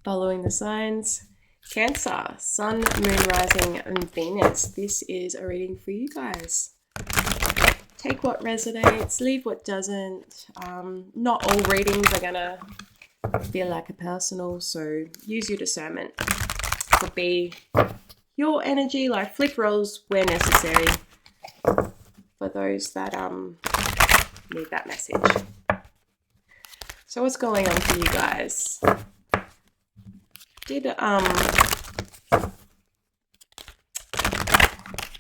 Following the signs. Cancer, Sun, Moon, Rising, and Venus. This is a reading for you guys. Take what resonates, leave what doesn't. Not all readings are gonna feel like a personal, so use your discernment. Could be your energy, like flip roles where necessary for those that need that message. So what's going on for you guys?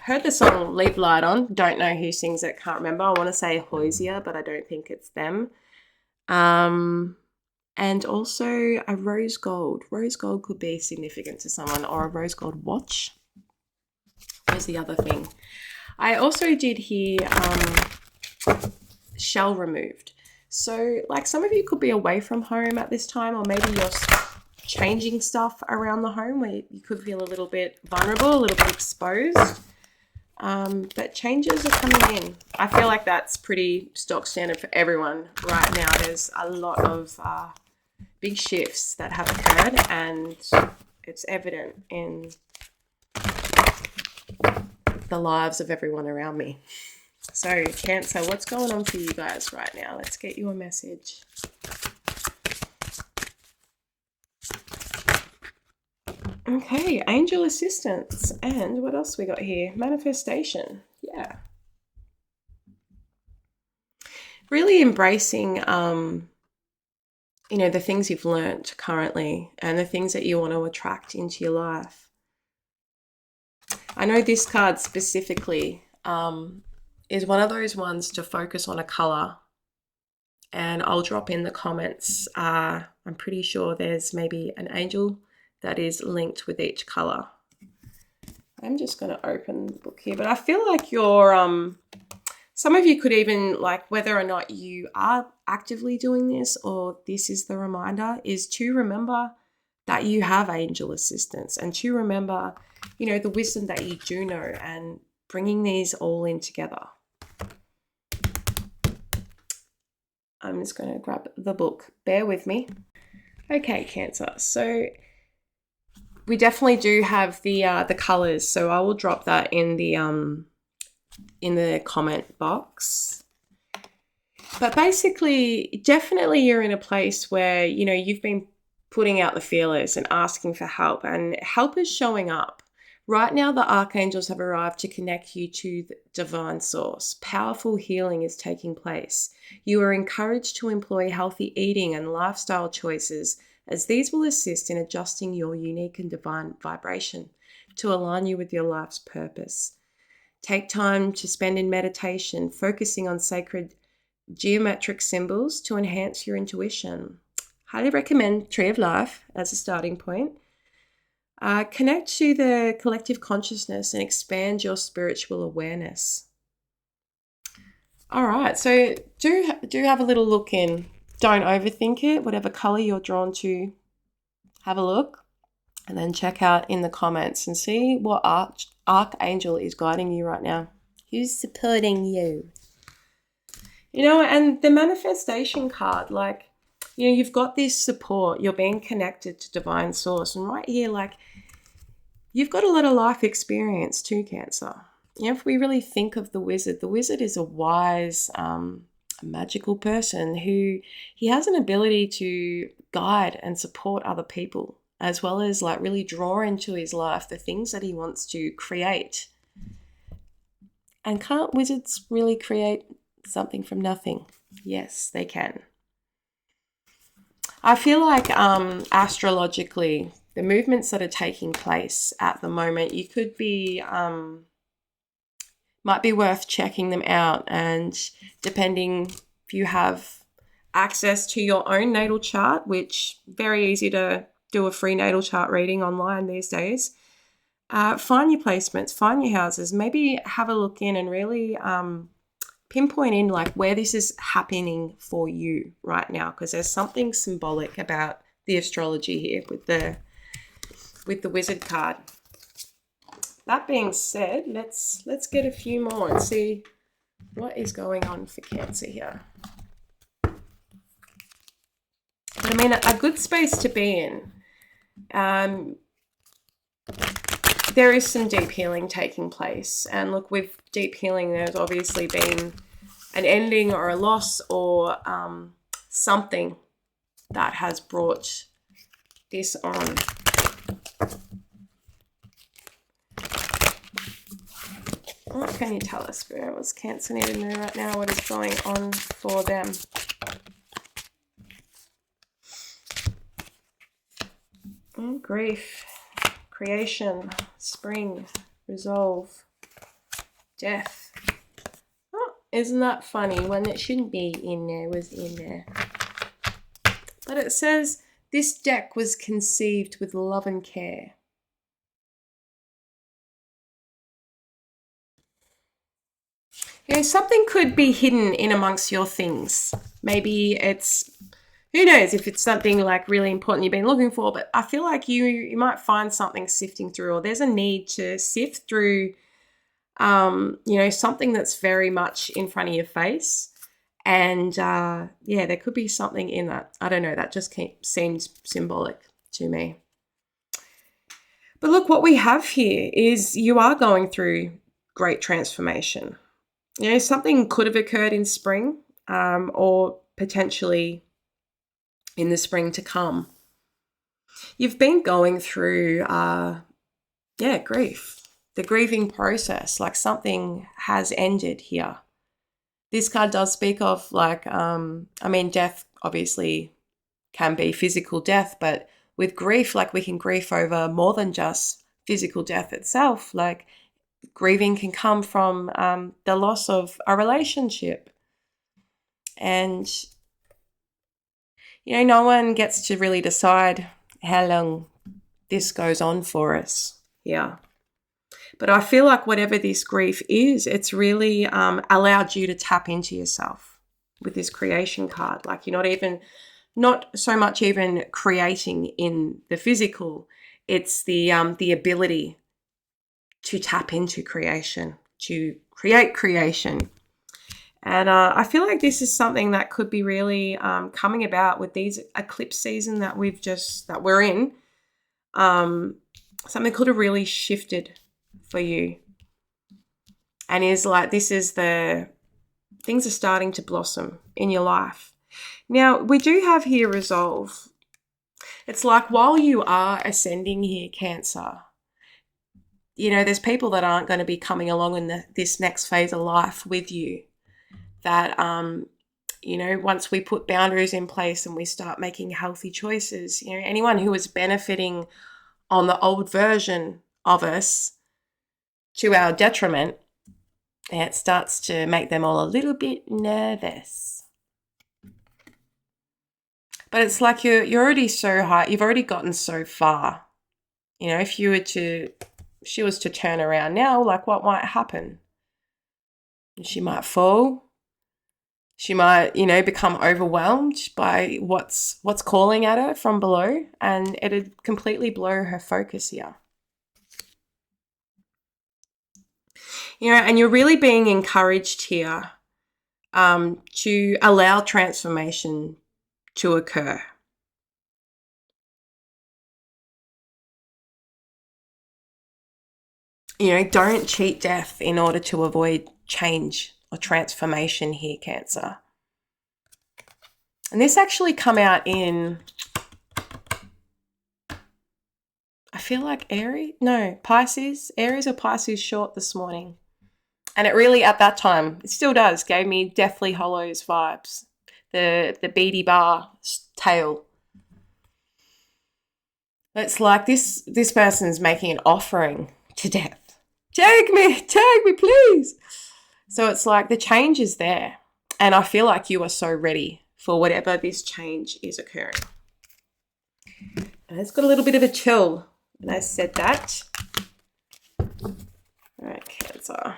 Heard the song Leave Light On. Don't know who sings it, can't remember. I want to say Hoisia, but I don't think it's them. And also a rose gold. Rose gold could be significant to someone, or a rose gold watch. Where's the other thing? I also did hear shell removed. So like some of you could be away from home at this time, or maybe you're changing stuff around the home where you could feel a little bit vulnerable, a little bit exposed. But changes are coming in. I feel like that's pretty stock standard for everyone right now. There's a lot of big shifts that have occurred, and it's evident in the lives of everyone around me. So Cancer, what's going on for you guys right now? Let's get you a message. Okay, angel assistance. And what else we got here? Manifestation. Yeah. Really embracing, the things you've learned currently and the things that you want to attract into your life. I know this card specifically is one of those ones to focus on a color. And I'll drop in the comments. I'm pretty sure there's maybe an angel that is linked with each color. I'm just going to open the book here, but I feel like you're, some of you could even, like, whether or not you are actively doing this or this is the reminder, is to remember that you have angel assistance, and to remember, the wisdom that you do know, and bringing these all in together. I'm just going to grab the book. Bear with me. Okay, Cancer. So we definitely do have the colors, so I will drop that in the comment box. But basically, definitely you're in a place where, you've been putting out the feelers and asking for help, and help is showing up. Right now, the archangels have arrived to connect you to the divine source. Powerful healing is taking place. You are encouraged to employ healthy eating and lifestyle choices, as these will assist in adjusting your unique and divine vibration to align you with your life's purpose. Take time to spend in meditation, focusing on sacred geometric symbols to enhance your intuition. Highly recommend Tree of Life as a starting point. Connect to the collective consciousness and expand your spiritual awareness. All right, so do have a little look in. Don't overthink it. Whatever color you're drawn to, have a look, and then check out in the comments and see what archangel is guiding you right now. Who's supporting you? And the manifestation card, you've got this support. You're being connected to divine source. And right here, you've got a lot of life experience too, Cancer. If we really think of the wizard is a wise, magical person who he has an ability to guide and support other people, as well as really draw into his life the things that he wants to create. And can't wizards really create something from nothing? Yes, they can. I feel like astrologically, the movements that are taking place at the moment, you could be might be worth checking them out, and depending if you have access to your own natal chart, which very easy to do a free natal chart reading online these days, find your placements, find your houses, maybe have a look in and really pinpoint in where this is happening for you right now, because there's something symbolic about the astrology here with the wizard card. That being said, let's get a few more and see what is going on for Cancer here. But a good space to be in. There is some deep healing taking place. And look, with deep healing, there's obviously been an ending or a loss or something that has brought this on. What can you tell us, Spirit? What's Cancer need to know right now? What is going on for them? Grief, creation, spring, resolve, death. Oh, isn't that funny? One that shouldn't be in there was in there. But it says, this deck was conceived with love and care. You know, something could be hidden in amongst your things. Maybe it's, who knows if it's something like really important you've been looking for, but I feel like you might find something sifting through, or there's a need to sift through, something that's very much in front of your face. And there could be something in that. I don't know, that just seems symbolic to me. But look, what we have here is you are going through great transformation. You know, something could have occurred in spring or potentially in the spring to come. You've been going through, grief, the grieving process, like something has ended here. This card does speak of death obviously can be physical death, but with grief, like we can grieve over more than just physical death itself. Like grieving can come from the loss of a relationship. And, you know, no one gets to really decide how long this goes on for us. Yeah. But I feel like whatever this grief is, it's really allowed you to tap into yourself with this creation card. Like you're not so much even creating in the physical. It's the ability to tap into creation, to create creation. And I feel like this is something that could be really coming about with these eclipse season that we're in. Something could have really shifted for you. And is like, things are starting to blossom in your life. Now, we do have here resolve. It's like while you are ascending here, Cancer, you know, there's people that aren't going to be coming along in this next phase of life with you. That, once we put boundaries in place and we start making healthy choices, you know, anyone who is benefiting on the old version of us to our detriment, it starts to make them all a little bit nervous. But it's like you're already so high. You've already gotten so far. You know, if she was to turn around now, like what might happen? She might fall. She might, become overwhelmed by what's calling at her from below, and it'd completely blow her focus here. You know, and you're really being encouraged here to allow transformation to occur. You know, don't cheat death in order to avoid change or transformation here, Cancer. And this actually come out in, I feel like Pisces. Aries or Pisces short this morning. And it really, at that time, it still does, gave me Deathly Hollows vibes. The beady bar tail. It's like this person's making an offering to death. Take me, please. So it's like the change is there. And I feel like you are so ready for whatever this change is occurring. And it's got a little bit of a chill when I said that. All right, Cancer.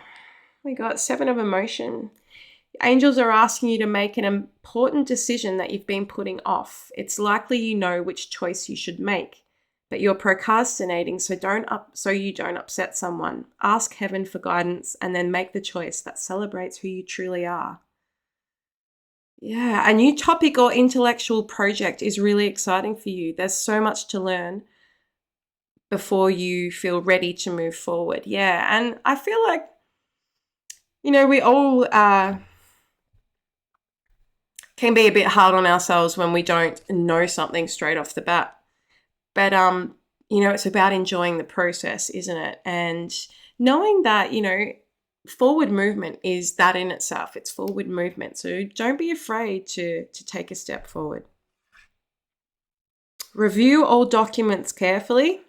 We got 7 of emotion. Angels are asking you to make an important decision that you've been putting off. It's likely you know which choice you should make, but you're procrastinating, so you don't upset someone. Ask heaven for guidance and then make the choice that celebrates who you truly are. Yeah, a new topic or intellectual project is really exciting for you. There's so much to learn. before you feel ready to move forward. Yeah, and I feel like, we all can be a bit hard on ourselves when we don't know something straight off the bat. But, it's about enjoying the process, isn't it? And knowing that, forward movement is that in itself. It's forward movement. So don't be afraid to take a step forward. Review all documents carefully.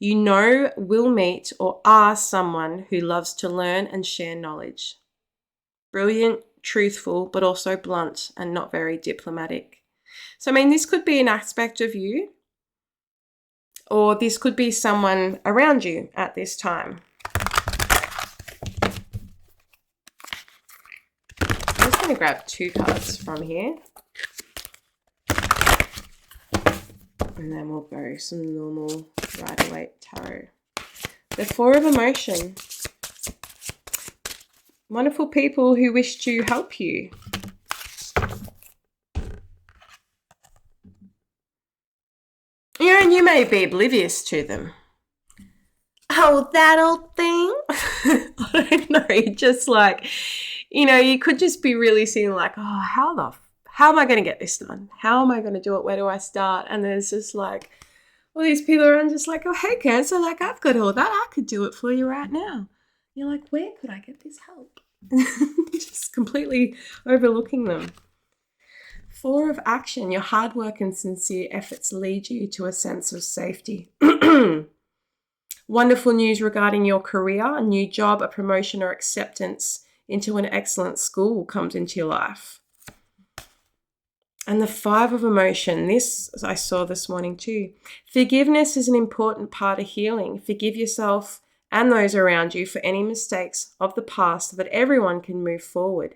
Will meet or are someone who loves to learn and share knowledge. Brilliant, truthful, but also blunt and not very diplomatic. So, this could be an aspect of you, or this could be someone around you at this time. I'm just going to grab 2 cards from here. And then we'll go some normal Rider-Waite Tarot. The 4 of Emotion. Wonderful people who wish to help you. And you may be oblivious to them. Oh, that old thing? I don't know, just like, you could just be really seeing like, oh, how am I going to get this done? How am I going to do it? Where do I start? And there's just like all these people around just like, oh, hey, Cancer, like I've got all that. I could do it for you right now. You're like, where could I get this help? Just completely overlooking them. 4 of Action. Your hard work and sincere efforts lead you to a sense of safety. Wonderful news regarding your career, a new job, a promotion or acceptance into an excellent school comes into your life. And the 5 of Emotion, this I saw this morning too. Forgiveness is an important part of healing. Forgive yourself and those around you for any mistakes of the past so that everyone can move forward.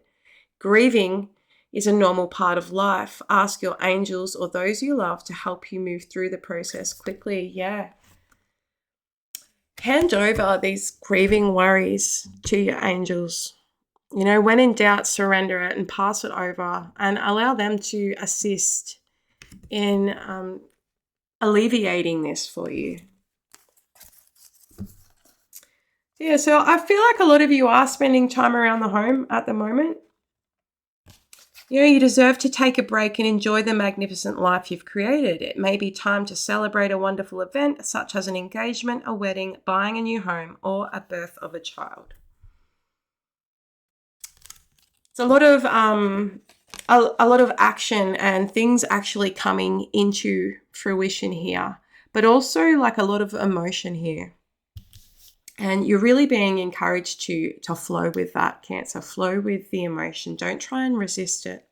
Grieving is a normal part of life. Ask your angels or those you love to help you move through the process quickly. Yeah. Hand over these grieving worries to your angels. When in doubt, surrender it and pass it over and allow them to assist in alleviating this for you. Yeah, so I feel like a lot of you are spending time around the home at the moment. You deserve to take a break and enjoy the magnificent life you've created. It may be time to celebrate a wonderful event such as an engagement, a wedding, buying a new home, or a birth of a child. It's a lot of action and things actually coming into fruition here, but also like a lot of emotion here. And you're really being encouraged to flow with that, Cancer. Flow with the emotion. Don't try and resist it.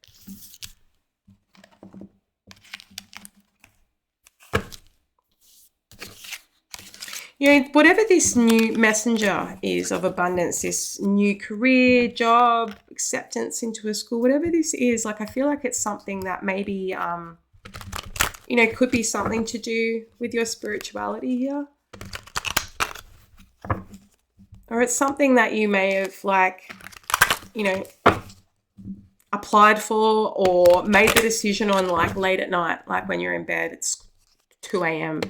Whatever this new messenger is of abundance, this new career, job, acceptance into a school, whatever this is, like I feel like it's something that maybe, could be something to do with your spirituality here. Or it's something that you may have applied for or made the decision on like late at night, like when you're in bed, it's 2 a.m.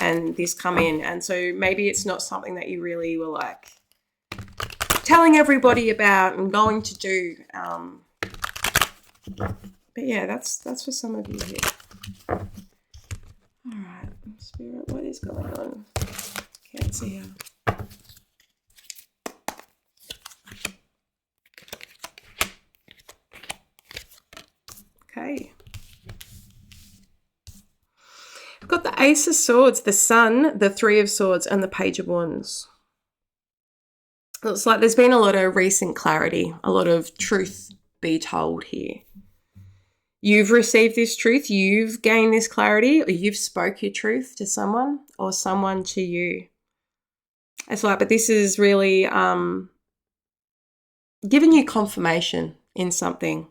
and this come in. And so maybe it's not something that you really were like telling everybody about and going to do. But yeah, that's for some of you here. All right, Spirit, what is going on? Can't see her. Okay. I've got the Ace of Swords, the Sun, the 3 of Swords, and the Page of Wands. Looks like there's been a lot of recent clarity, a lot of truth be told here. You've received this truth, you've gained this clarity, or you've spoke your truth to someone or someone to you. It's like, but this is really giving you confirmation in something.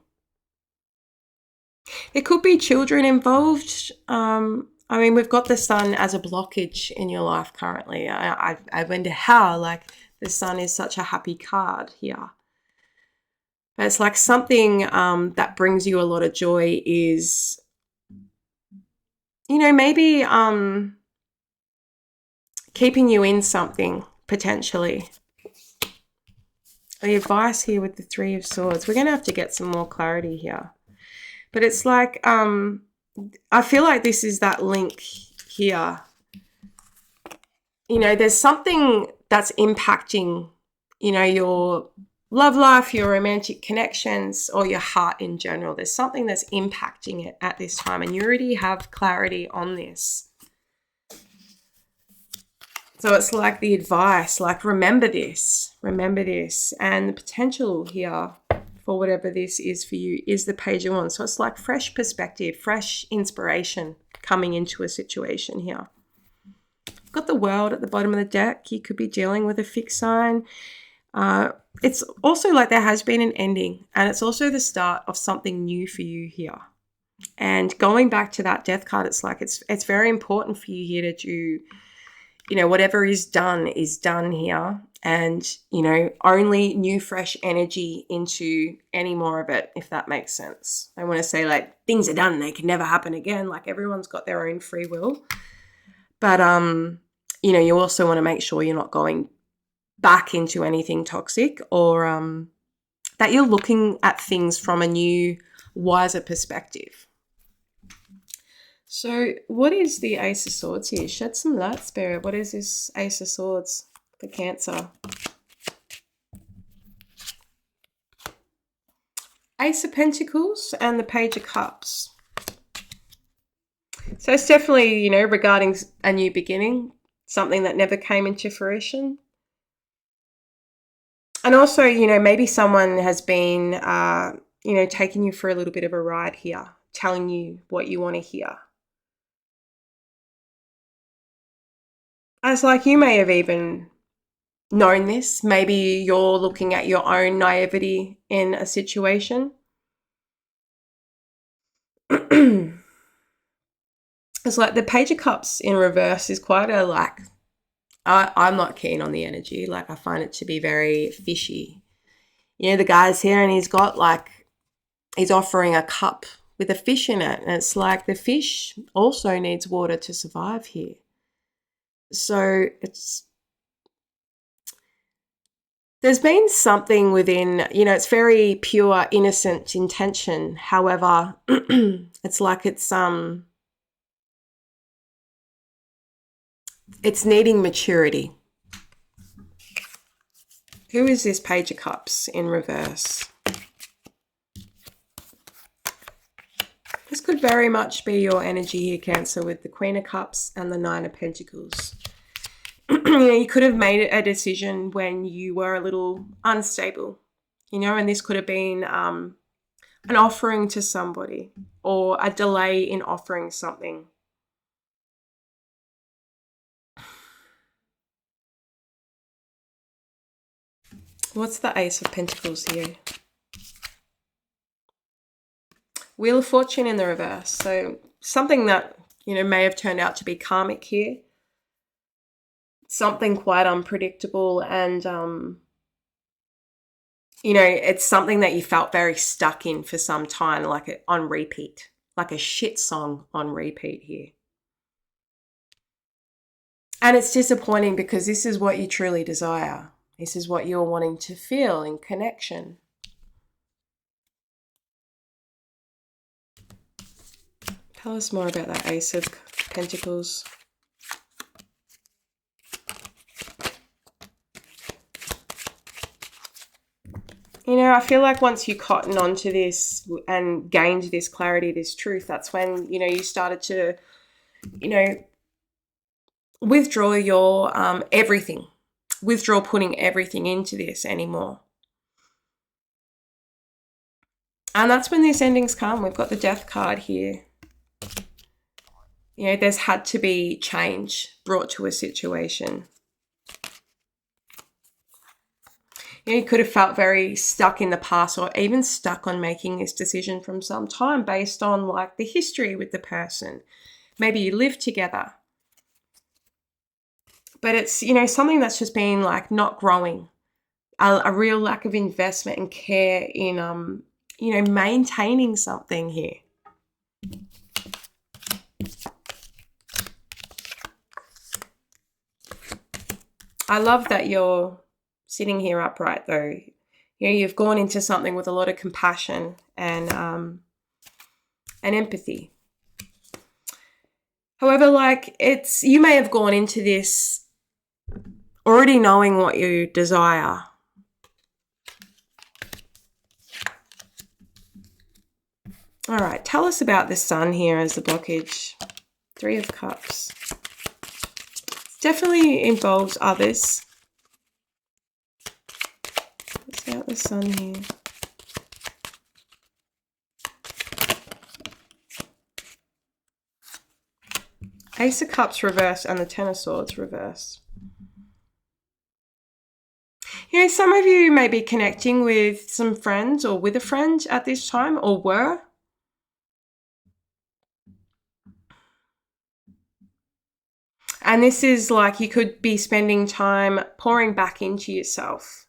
There could be children involved. We've got the Sun as a blockage in your life currently. I wonder how, like, the Sun is such a happy card here. But it's like something that brings you a lot of joy is, maybe keeping you in something, potentially. The advice here with the Three of Swords, we're going to have to get some more clarity here. But it's like, I feel like this is that link here. You know, there's something that's impacting, you know, your love life, your romantic connections, or your heart in general. There's something that's impacting it at this time, and you already have clarity on this. So it's like the advice, like remember this, and the potential here for whatever this is for you is the Page of Wands. So it's like fresh perspective, fresh inspiration coming into a situation here. Got the World at the bottom of the deck. You could be dealing with a fixed sign. It's also like there has been an ending, and it's also the start of something new for you here. And going back to that Death card, it's like it's very important for you here to do, you know, whatever is done here, and, you know, only new fresh energy into any more of it, if that makes sense. I want to say like things are done, they can never happen again. Like everyone's got their own free will. But, you know, you also want to make sure you're not going back into anything toxic, or that you're looking at things from a new, wiser perspective. So what is the Ace of Swords here? Shed some light, Spirit. What is this Ace of Swords for Cancer? Ace of Pentacles and the Page of Cups. So it's definitely, you know, regarding a new beginning, something that never came into fruition. And also, you know, maybe someone has been, you know, taking you for a little bit of a ride here, telling you what you want to hear. As like you may have even known this. Maybe you're looking at your own naivety in a situation. It's like the Page of Cups in reverse is quite a like, I'm not keen on the energy. Like I find it to be very fishy. You know, the guy's here and he's got like, he's offering a cup with a fish in it. And it's like the fish also needs water to survive here. So there's been something within, you know, it's very pure, innocent intention. However, it's like it's needing maturity. Who is this Page of Cups in reverse? This could very much be your energy here, Cancer, with the Queen of Cups and the Nine of Pentacles. You know, you could have made a decision when you were a little unstable, you know, and this could have been an offering to somebody or a delay in offering something. What's the Ace of Pentacles here? Wheel of Fortune in the reverse. So something that, you know, may have turned out to be karmic here. Something quite unpredictable, and, you know, it's something that you felt very stuck in for some time, like on repeat, like a shit song on repeat here. And it's disappointing because this is what you truly desire. This is what you're wanting to feel in connection. Tell us more about that Ace of Pentacles. You know, I feel like once you cotton onto this and gained this clarity, this truth, that's when, you know, you started to, you know, withdraw your everything. Withdraw putting everything into this anymore. And that's when these endings come. We've got the Death card here. You know, there's had to be change brought to a situation. You know, you could have felt very stuck in the past, or even stuck on making this decision from some time based on like the history with the person. Maybe you lived together. But it's, you know, something that's just been like not growing. A real lack of investment and care in, you know, maintaining something here. I love that you're sitting here upright though. You know, you've gone into something with a lot of compassion and empathy. However, like you may have gone into this already knowing what you desire. All right, tell us about the sun here as the blockage. 3 of Cups. Definitely involves others. What's about the sun here? Ace of Cups reversed and the Ten of Swords reversed. You know, some of you may be connecting with some friends or with a friend at this time, or were. And this is like you could be spending time pouring back into yourself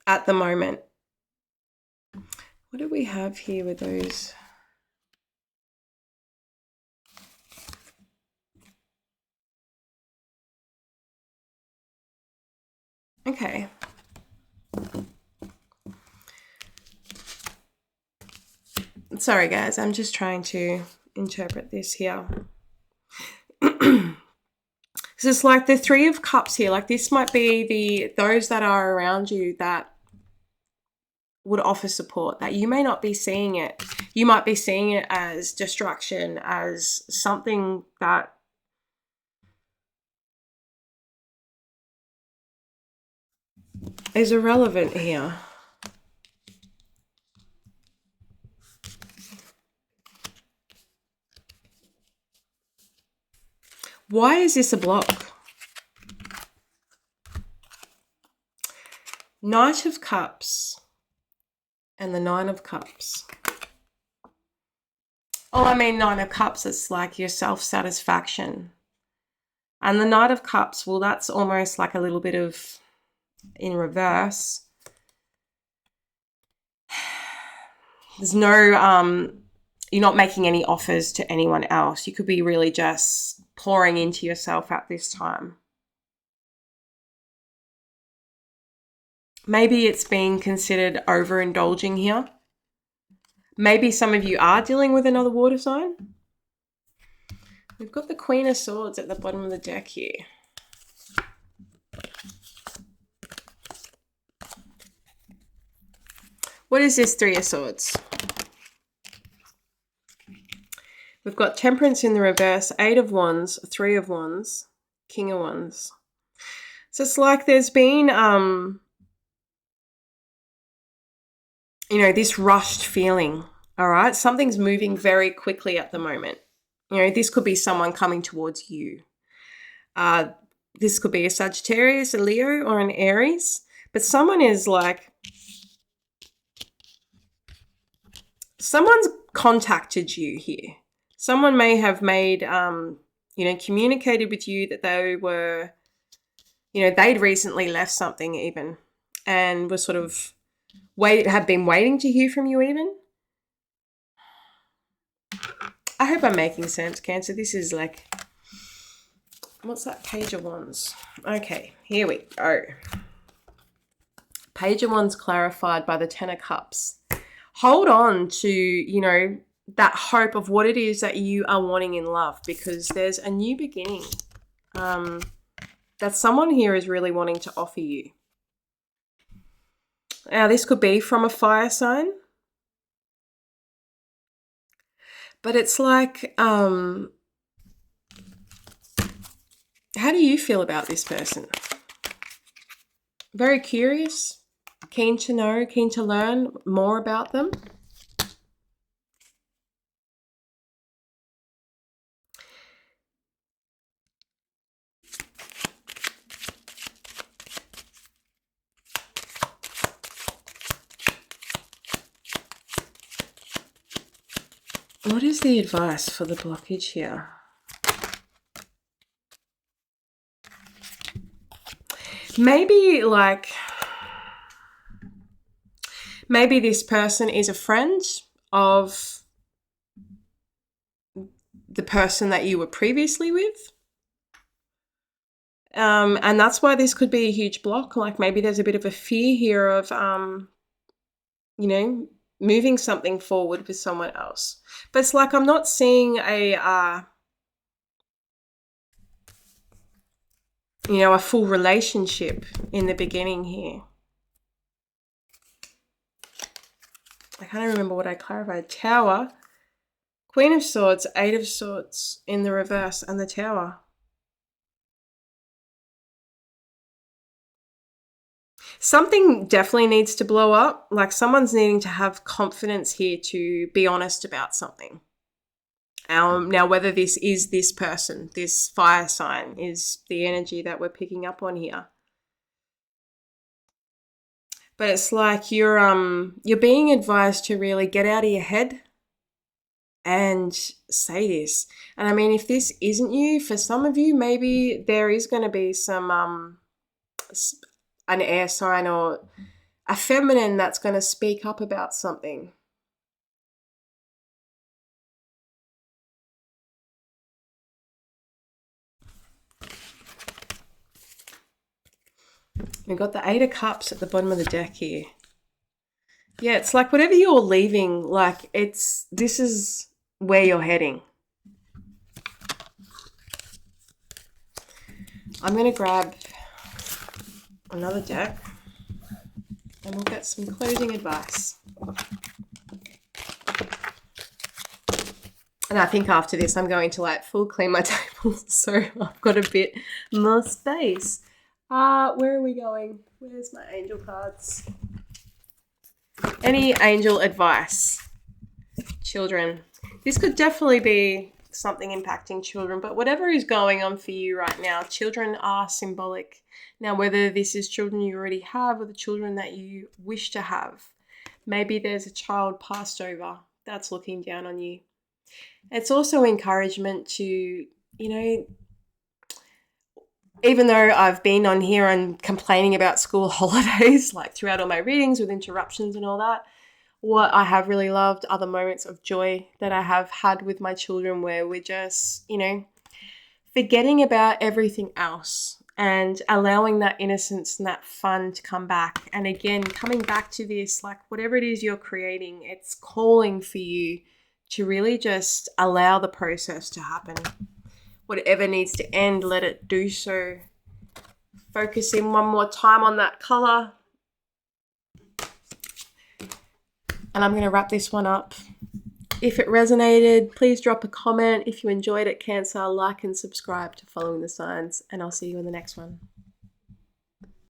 at the moment. What do we have here with those? Okay. Sorry, guys. I'm just trying to interpret this here. So it's like the 3 of Cups here. Like this might be those that are around you that would offer support, that you may not be seeing it. You might be seeing it as distraction, as something that is irrelevant here. Why is this a block? Knight of Cups and the 9 of Cups. Oh, I mean, 9 of Cups, it's like your self-satisfaction. And the Knight of Cups, well, that's almost like a little bit of in reverse. There's no, you're not making any offers to anyone else. You could be really just pouring into yourself at this time. Maybe it's being considered overindulging here. Maybe some of you are dealing with another water sign. We've got the Queen of Swords at the bottom of the deck here. What is this 3 of Swords? We've got Temperance in the reverse, 8 of Wands, 3 of Wands, King of Wands. So it's like there's been, you know, this rushed feeling, all right? Something's moving very quickly at the moment. You know, this could be someone coming towards you. This could be a Sagittarius, a Leo, or an Aries. But someone is like, someone's contacted you here. Someone may have made, you know, communicated with you that they were, you know, they'd recently left something even and were sort of have been waiting to hear from you even. I hope I'm making sense, Cancer. This is like, what's that? Page of Wands. Okay, here we go. Page of Wands clarified by the 10 of Cups. Hold on to, you know, that hope of what it is that you are wanting in love, because there's a new beginning that someone here is really wanting to offer you. Now, this could be from a fire sign, but it's like, how do you feel about this person? Very curious, keen to know, keen to learn more about them. What is the advice for the blockage here? Maybe this person is a friend of the person that you were previously with. And that's why this could be a huge block. Like maybe there's a bit of a fear here of, you know, moving something forward with someone else. But it's like I'm not seeing a, you know, a full relationship in the beginning here. I can't remember what I clarified. Tower, Queen of Swords, Eight of Swords in the reverse, and the Tower. Something definitely needs to blow up. Like someone's needing to have confidence here to be honest about something. Now, whether this is this person, this fire sign, is the energy that we're picking up on here. But it's like you're being advised to really get out of your head and say this. And I mean, if this isn't you, for some of you, maybe there is going to be some an air sign or a feminine that's going to speak up about something. We've got the Eight of Cups at the bottom of the deck here. Yeah, it's like whatever you're leaving, like this is where you're heading. I'm going to grab another deck and we'll get some closing advice. And I think after this, I'm going to like full clean my table so I've got a bit more space. Where are we going? Where's my angel cards? Any angel advice? Children. This could definitely be something impacting children, but whatever is going on for you right now, children are symbolic. Now, whether this is children you already have or the children that you wish to have, maybe there's a child passed over that's looking down on you. It's also encouragement to, you know, even though I've been on here and complaining about school holidays, like throughout all my readings with interruptions and all that, what I have really loved are the moments of joy that I have had with my children where we're just, you know, forgetting about everything else and allowing that innocence and that fun to come back. And again, coming back to this, like whatever it is you're creating, it's calling for you to really just allow the process to happen. Whatever needs to end, let it do so. Focus in one more time on that color. And I'm going to wrap this one up. If it resonated, please drop a comment. If you enjoyed it, Cancer, like and subscribe to Following the Signs. And I'll see you in the next one.